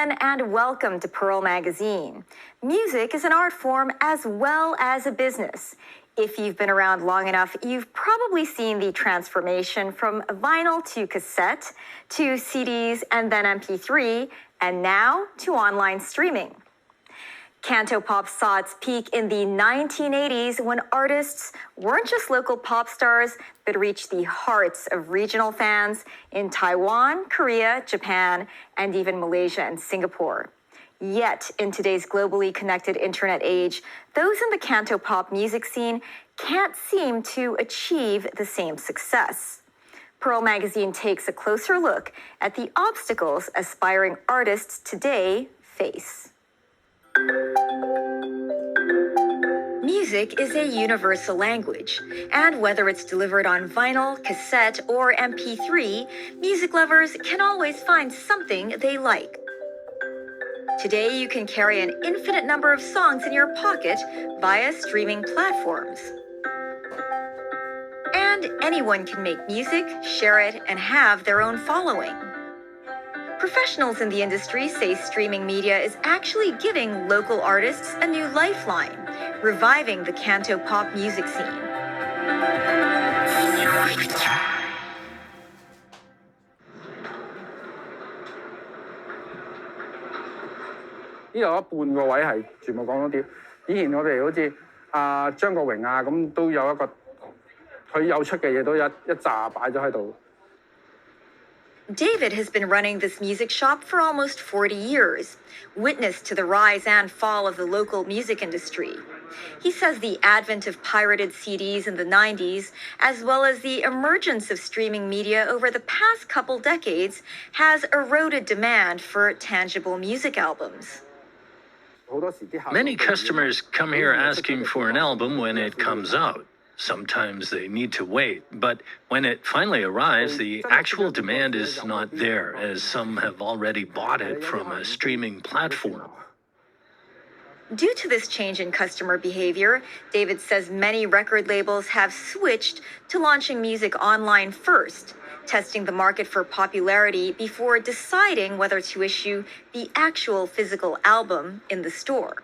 again, and welcome to Pearl Magazine. Music is an art form as well as a business. If you've been around long enough, you've probably seen the transformation from vinyl to cassette, to CDs and then MP3, and now to online streaming. Cantopop saw its peak in the 1980s when artists weren't just local pop stars, but reached the hearts of regional fans in Taiwan, Korea, Japan, and even Malaysia and Singapore. Yet, in today's globally connected internet age, those in the Cantopop music scene can't seem to achieve the same success. Pearl Magazine takes a closer look at the obstacles aspiring artists today face. Music is a universal language, and whether it's delivered on vinyl, cassette, or MP3, music lovers can always find something they like. Today, you can carry an infinite number of songs in your pocket via streaming platforms. And anyone can make music, share it, and have their own following. Professionals in the industry say streaming media is actually giving local artists a new lifeline, reviving the Cantopop music scene. 呢度有一半個位係全部廣東碟。以前我哋好似張國榮啊，咁都有一個佢有出嘅嘢都一紮擺咗喺度。David has been running this music shop for almost 40 years, witness to the rise and fall of the local music industry. He says the advent of pirated CDs in the 90s, as well as the emergence of streaming media over the past couple decades, has eroded demand for tangible music albums. Many customers come here asking for an album when it comes out. Sometimes they need to wait, but when it finally arrives, the actual demand is not there, as some have already bought it from a streaming platform. Due to this change in customer behavior, David says many record labels have switched to launching music online first, testing the market for popularity before deciding whether to issue the actual physical album in the store.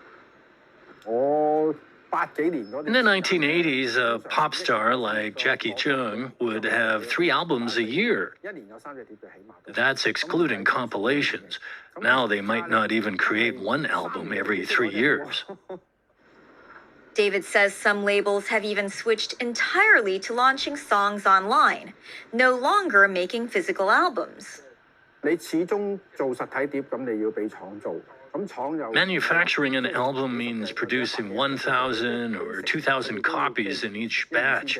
In the 1980s, a pop star like Jackie Chung would have 3 albums a year. That's excluding compilations. Now they might not even create 1 album every 3 years. David says some labels have even switched entirely to launching songs online, no longer making physical albums. Manufacturing an album means producing 1,000 or 2,000 copies in each batch.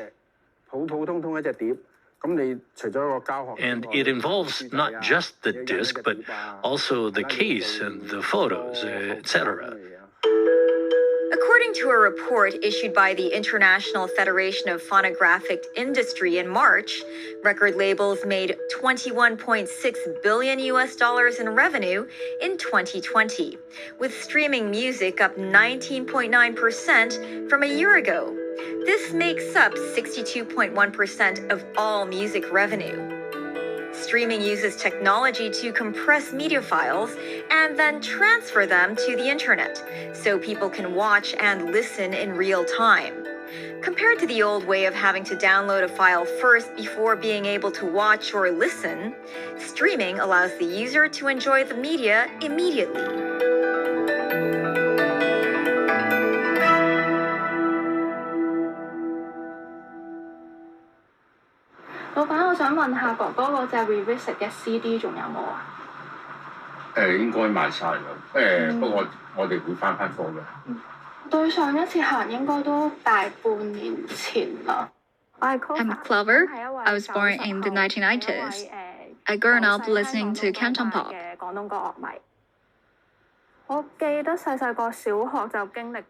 And it involves not just the disc, but also the case and the photos, etc. According to a report issued by the International Federation of Phonographic Industry in March, record labels made $21.6 billion in revenue in 2020, with streaming music up 19.9% from a year ago. This makes up 62.1% of all music revenue. Streaming uses technology to compress media files and then transfer them to the internet, so people can watch and listen in real time. Compared to the old way of having to download a file first before being able to watch or listen, streaming allows the user to enjoy the media immediately. 老闆，我想問下哥哥嗰隻 Revisit 嘅 CD 仲有冇啊？應該賣晒啦。不過我哋會翻貨嘅。對上一次行應該都大半年前啦。I'm Clover. I was born in the 1990s. I grew up listening to Cantopop.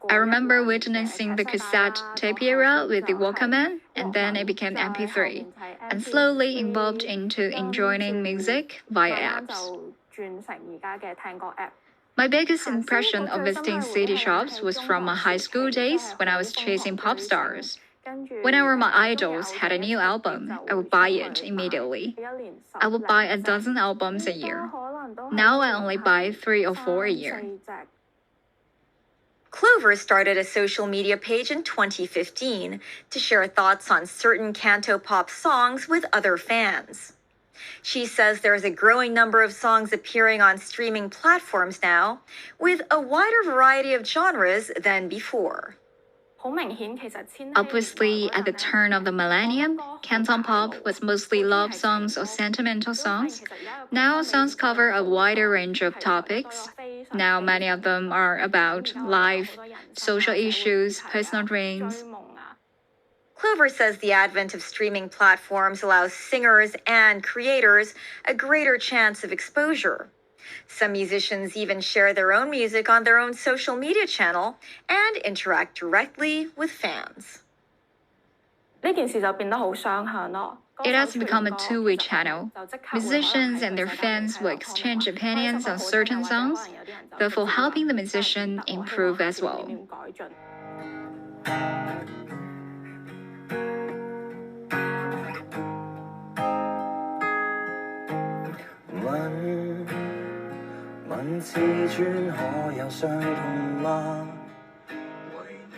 I remember witnessing the cassette tape era with the Walkman, and then it became MP3, and slowly evolved into enjoying music via apps. My biggest impression of visiting CD shops was from my high school days when I was chasing pop stars. Whenever my idols had a new album, I would buy it immediately. I would buy a dozen albums a year. Now I only buy 3 or 4 a year. Clover started a social media page in 2015 to share thoughts on certain Cantopop songs with other fans. She says there's a growing number of songs appearing on streaming platforms now, with a wider variety of genres than before. Obviously, at the turn of the millennium, Cantopop was mostly love songs or sentimental songs. Now songs cover a wider range of topics. Now many of them are about life, social issues, personal dreams. Clover says the advent of streaming platforms allows singers and creators a greater chance of exposure. Some musicians even share their own music on their own social media channel and interact directly with fans. It has become a two-way channel. Musicians and their fans will exchange opinions on certain songs, therefore helping the musician improve as well.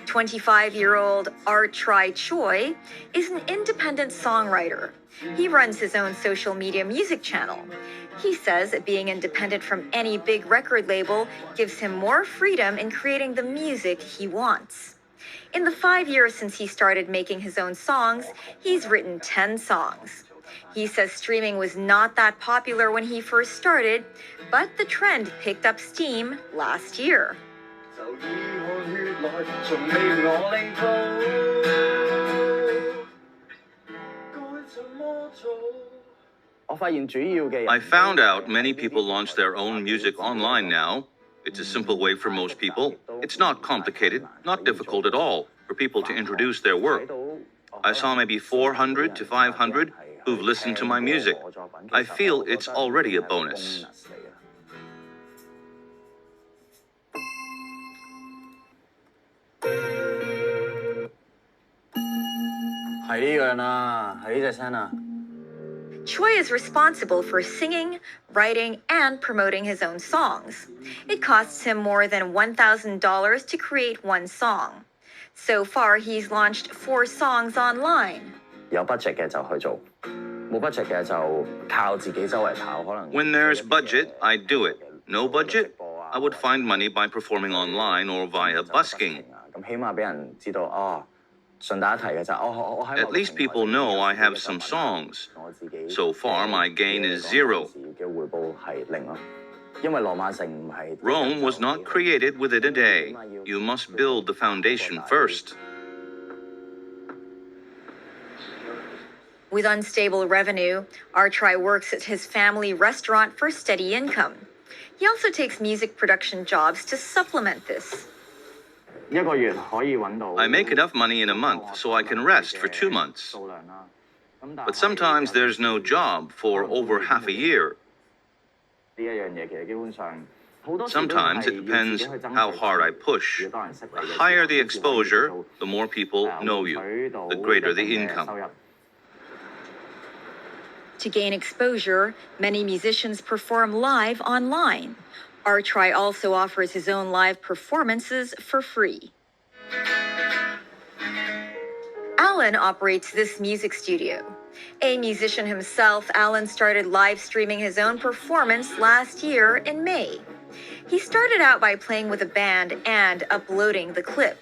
"25-year-old Art Try Choi is an independent songwriter. He runs his own social media music channel. He says that being independent from any big record label gives him more freedom in creating the music he wants. In the 5 years since he started making his own songs, he's written 10 songs. He says streaming was not that popular when he first started, but the trend picked up steam last year. I found out many people launch their own music online now. It's a simple way for most people. It's not complicated, not difficult at all for people to introduce their work. I saw maybe 400 to 500 who've listened to my music. I feel it's already a bonus. Choi is responsible for singing, writing, and promoting his own songs. It costs him more than $1,000 to create one song. So far, he's launched 4 songs online. When there's budget, I do it. No budget, I would find money by performing online or via busking. At least people know I have some songs. So far, my gain is 0. Rome was not created within a day. You must build the foundation first. With unstable revenue, Artry works at his family restaurant for steady income. He also takes music production jobs to supplement this. I make enough money in a month so I can rest for 2 months. But sometimes there's no job for over half a year. Sometimes it depends how hard I push. The higher the exposure, the more people know you, the greater the income. To gain exposure, many musicians perform live online. Artry also offers his own live performances for free. Alan operates this music studio. A musician himself, Alan started live streaming his own performance last year in May. He started out by playing with a band and uploading the clip.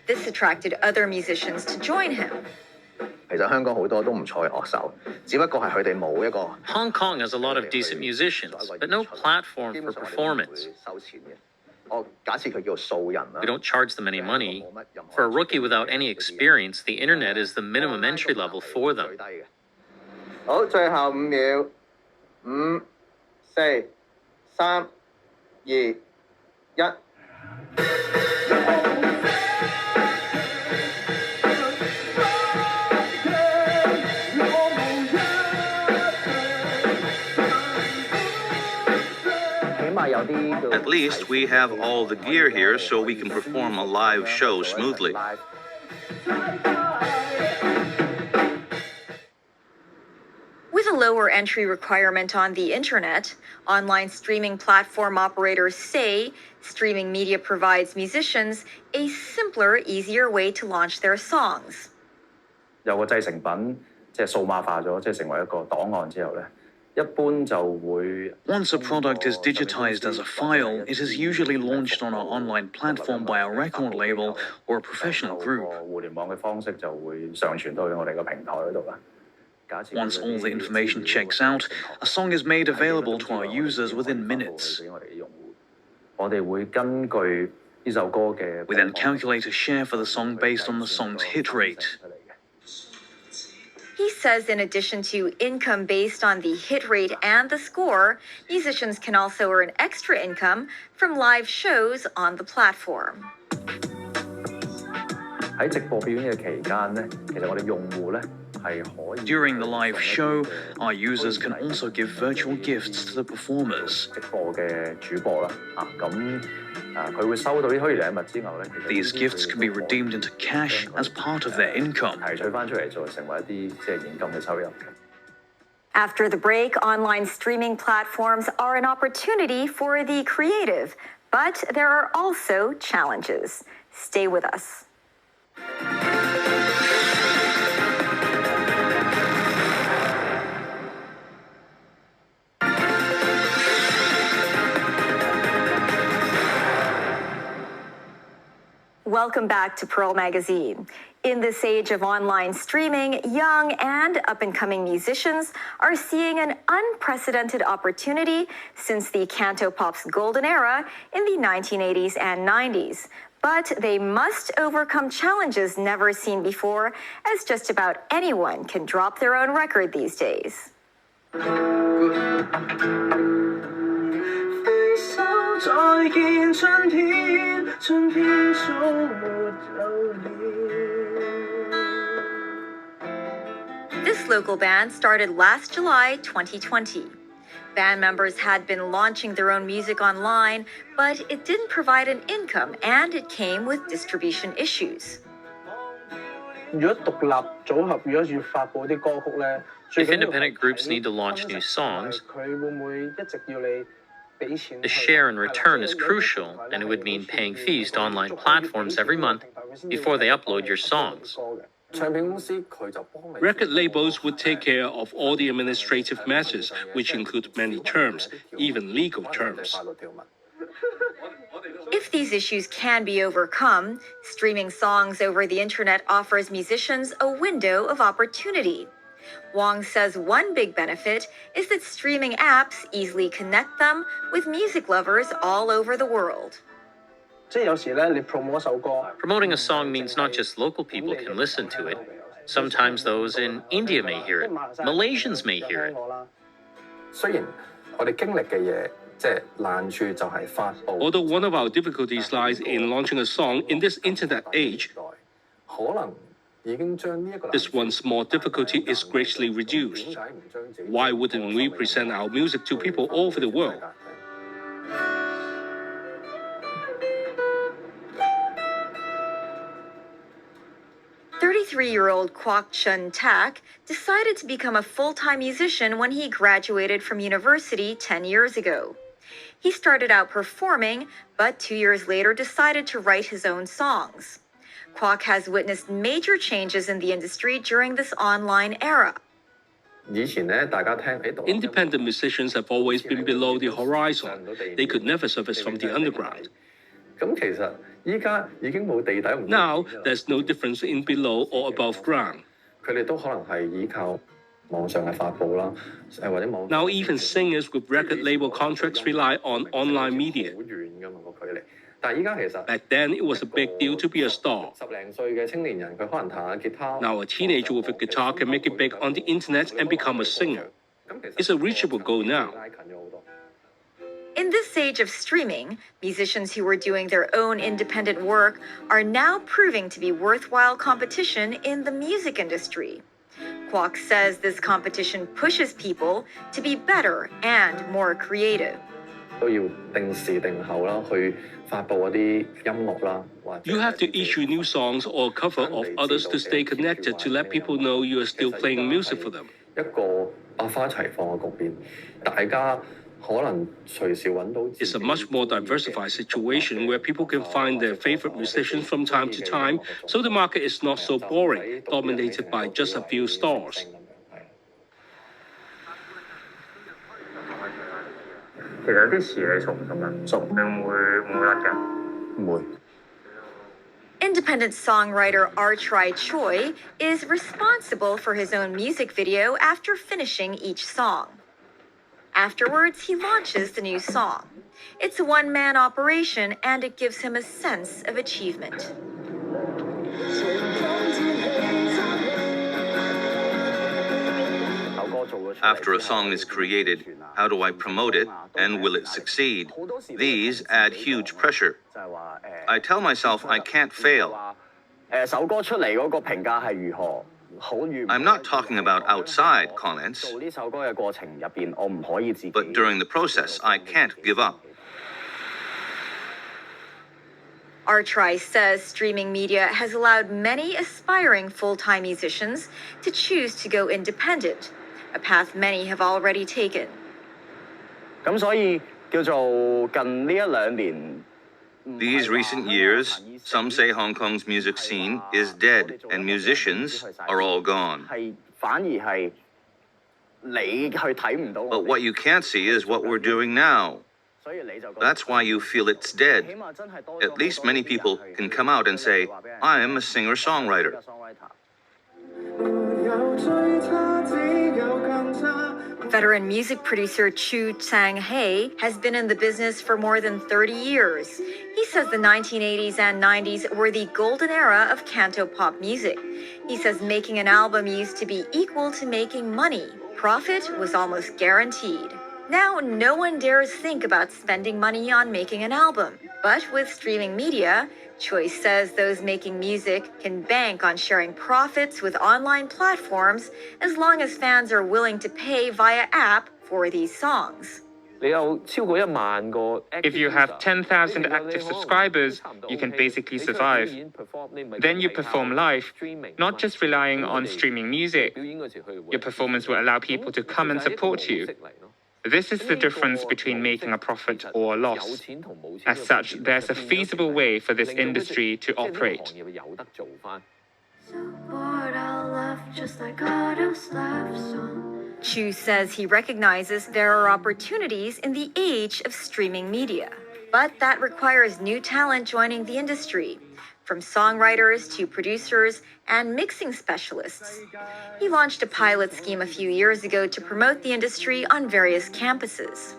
This attracted other musicians to join him. Hong Kong has a lot of decent musicians, but no platform for performance. We don't charge them any money. For a rookie without any experience, the internet is the minimum entry level for them. 好，最後5秒，5、4、3、2、1。At least we have all the gear here so we can perform a live show smoothly. With a lower entry requirement on the internet, online streaming platform operators say streaming media provides musicians a simpler, easier way to launch their songs. 有個製成品即係數碼化咗，即係成為一個檔案之後咧，一般就會。Once a product is digitized as a file, it is usually launched on our online platform by a record label or a professional group. 互聯網嘅方式就會上傳到去我哋個平台嗰度啦。Once all the information checks out, a song is made available to our users within minutes. 我哋會根據呢首歌嘅。We then calculate a share for the song based on the song's hit rate. He says in addition to income based on the hit rate and the score, musicians can also earn extra income from live shows on the platform. 喺直播表演嘅期間咧，其實我哋用戶咧係可以。During the live show, our users can also give virtual gifts to the performers. 直播嘅主播啦，佢會收到啲虛擬禮物之後咧， These gifts can be redeemed into cash as part of their income. 提取翻出嚟就成為一啲即係現金嘅收入。After the break, online streaming platforms are an opportunity for the creative, but there are also challenges. Stay with us. Welcome back to Pearl Magazine. In this age of online streaming, young and up-and-coming musicians are seeing an unprecedented opportunity since the Cantopop's golden era in the 1980s and 90s. But they must overcome challenges never seen before, as just about anyone can drop their own record these days. This local band started last July 2020. Band members had been launching their own music online, but it didn't provide an income and it came with distribution issues. If independent groups need to launch new songs, the share in return is crucial, and it would mean paying fees to online platforms every month before they upload your songs. Record labels would take care of all the administrative matters, which include many terms, even legal terms. If these issues can be overcome, streaming songs over the internet offers musicians a window of opportunity. Wong says one big benefit is that streaming apps easily connect them with music lovers all over the world. Promoting a song means not just local people can listen to it. Sometimes those in India may hear it. Malaysians may hear it. Although one of our difficulties lies in launching a song in this internet age, this one small difficulty is greatly reduced. Why wouldn't we present our music to people all over the world? Three-year-old Kwok Chun Tak decided to become a full-time musician when he graduated from university 10 years ago. He started out performing, but 2 years later decided to write his own songs. Kwok has witnessed major changes in the industry during this online era. Independent musicians have always been below the horizon. They could never surface from the underground. Now, there's no difference in below or above ground. Now, even singers with record label contracts rely on online media. Back then, it was a big deal to be a star. Now, a teenager with a guitar can make it big on the internet and become a singer. It's a reachable goal now. In this age of streaming, musicians who were doing their own independent work are now proving to be worthwhile competition in the music industry. Kwok says this competition pushes people to be better and more creative. You have to issue new songs or cover of others to stay connected to let people know you are still playing music for them. It's a much more diversified situation where people can find their favorite musicians from time to time, so the market is not so boring, dominated by just a few stars. Independent songwriter Archrai Choi is responsible for his own music video after finishing each song. Afterwards, he launches the new song. It's a one-man operation, and it gives him a sense of achievement. After a song is created, how do I promote it, and will it succeed? These add huge pressure. I tell myself I can't fail. I'm not talking about outside comments, but during the process, I can't give up. Archrai says streaming media has allowed many aspiring full-time musicians to choose to go independent, a path many have already taken. These recent years, some say Hong Kong's music scene is dead and musicians are all gone. But what you can't see is what we're doing now. That's why you feel it's dead. At least many people can come out and say, I am a singer-songwriter. Veteran music producer Chu Chang-hei has been in the business for more than 30 years. He says the 1980s and 90s were the golden era of Cantopop music. He says making an album used to be equal to making money. Profit was almost guaranteed. Now, no one dares think about spending money on making an album. But with streaming media, Choi says those making music can bank on sharing profits with online platforms as long as fans are willing to pay via app for these songs. If you have 10,000 active subscribers, you can basically survive. Then you perform live, not just relying on streaming music. Your performance will allow people to come and support you. This is the difference between making a profit or a loss. As such, there's a feasible way for this industry to operate. Chu says he recognizes there are opportunities in the age of streaming media, but that requires new talent joining the industry, from songwriters to producers and mixing specialists. He launched a pilot scheme a few years ago to promote the industry on various campuses.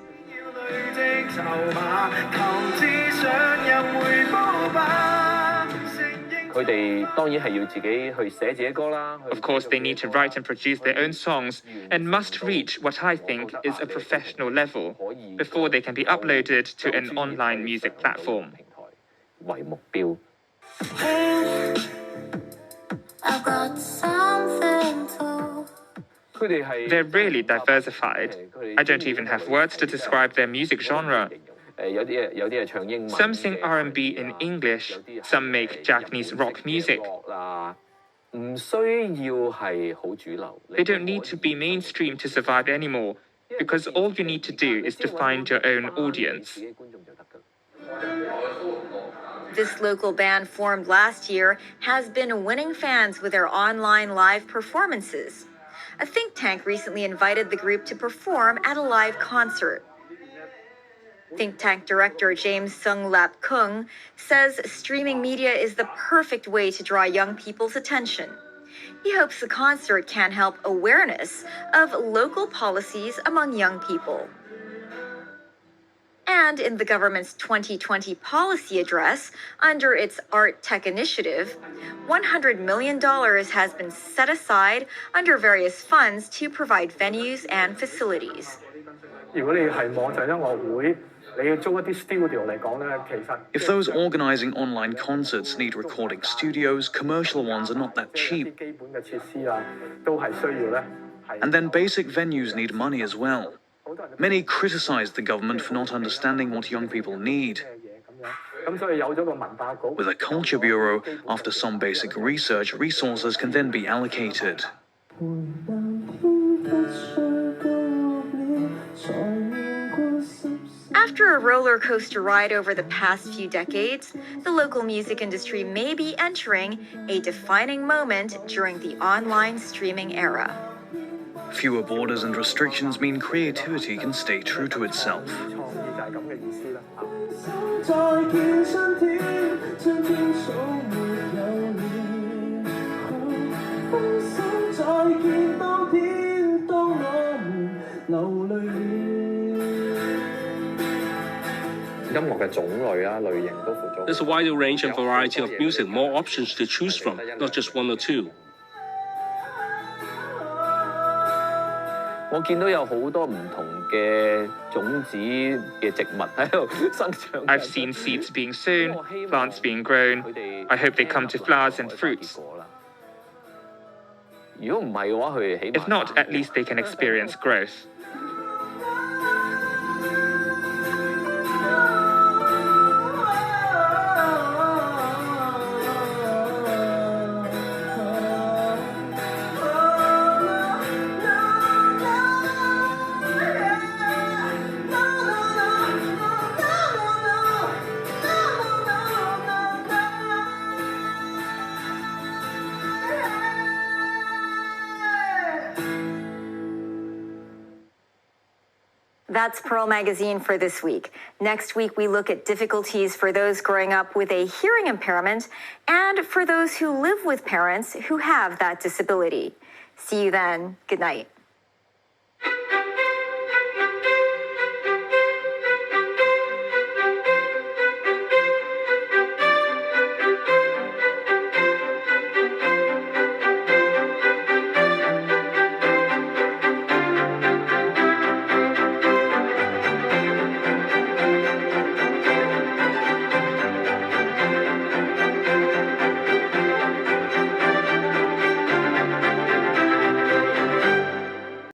Of course, they need to write and produce their own songs and must reach what I think is a professional level before they can be uploaded to an online music platform. They're really diversified. I don't even have words to describe their music genre. Some sing R&B in English, some make Japanese rock music. They don't need to be mainstream to survive anymore, because all you need to do is to find your own audience. This local band, formed last year, has been winning fans with their online live performances. A think tank recently invited the group to perform at a live concert. Think tank director James Sung Lap Kung says streaming media is the perfect way to draw young people's attention. He hopes the concert can help awareness of local policies among young people. And in the government's 2020 policy address, under its Art Tech Initiative, $100 million has been set aside under various funds to provide venues and facilities. If those organizing online concerts need recording studios, commercial ones are not that cheap. And then basic venues need money as well. Many criticize the government for not understanding what young people need. With a culture bureau, after some basic research, resources can then be allocated. After a roller coaster ride over the past few decades, the local music industry may be entering a defining moment during the online streaming era. Fewer borders and restrictions mean creativity can stay true to itself. 再見新天，將天數沒有了。分手再見當天，當我們流淚了。音樂嘅種類啦、類型都闊咗。 There's a wider range and variety of music, more options to choose from, not just one or two. 我見到有好多唔同嘅種子嘅植物喺度生長。I've seen seeds being sown, plants being grown. I hope they come to flowers and fruits. 如果唔係嘅話，佢哋起碼 If not, at least they can experience growth. That's Pearl Magazine for this week. Next week, we look at difficulties for those growing up with a hearing impairment and for those who live with parents who have that disability. See you then. Good night.